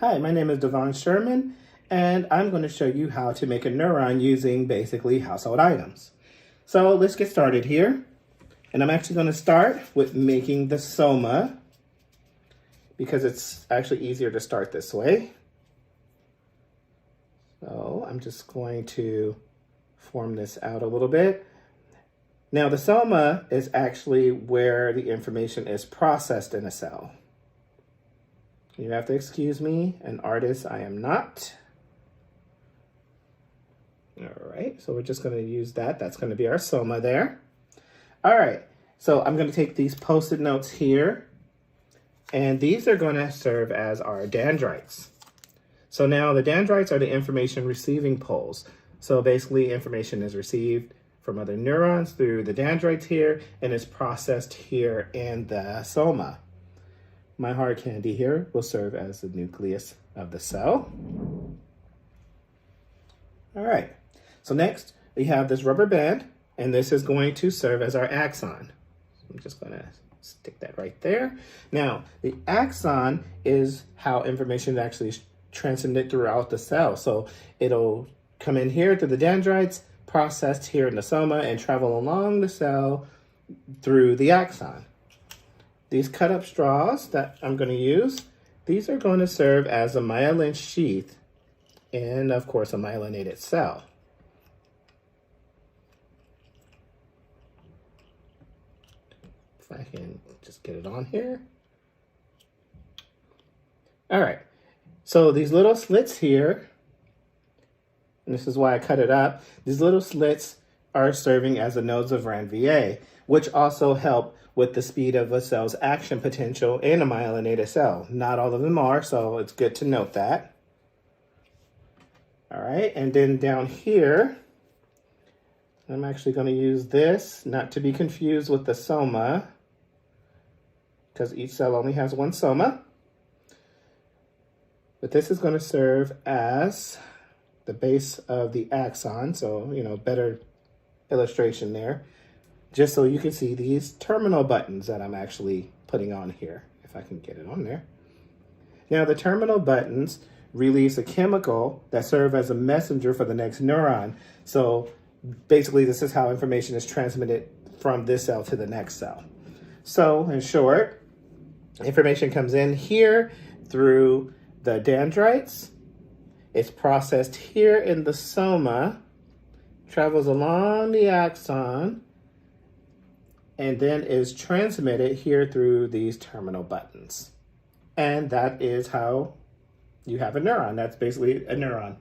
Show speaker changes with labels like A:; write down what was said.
A: Hi, my name is Devon Sherman, and I'm going to show you how to make a neuron using basically household items. So let's get started here. And I'm actually going to start with making the soma because it's actually easier to start this way. So I'm just going to form this out a little bit. Now the soma is actually where the information is processed in a cell. You have to excuse me, an artist I am not. All right, so we're just going to use that. That's going to be our soma there. All right, so I'm going to take these Post-it notes here, and these are going to serve as our dendrites. So now the dendrites are the information receiving poles. So basically information is received from other neurons through the dendrites here, and is processed here in the soma. My hard candy here will serve as the nucleus of the cell. All right, so next we have this rubber band, and this is going to serve as our axon. So I'm just gonna stick that right there. Now, the axon is how information is actually transmitted throughout the cell. So it'll come in here to the dendrites, processed here in the soma, and travel along the cell through the axon. These cut up straws that I'm going to use, these are going to serve as a myelin sheath and of course a myelinated cell. If I can just get it on here. All right, so these little slits here, and this is why I cut it up, these little slits are serving as the nodes of Ranvier, which also help with the speed of a cell's action potential in a myelinated cell. Not all of them are, so it's good to note that. All right, and then down here, I'm actually going to use this, not to be confused with the soma, because each cell only has one soma. But this is going to serve as the base of the axon, so, better illustration there. Just so you can see these terminal buttons that I'm actually putting on here, if I can get it on there. Now the terminal buttons release a chemical that serve as a messenger for the next neuron. So basically this is how information is transmitted from this cell to the next cell. So in short, information comes in here through the dendrites. It's processed here in the soma, travels along the axon, and then is transmitted here through these terminal buttons. And that is how you have a neuron. That's basically a neuron.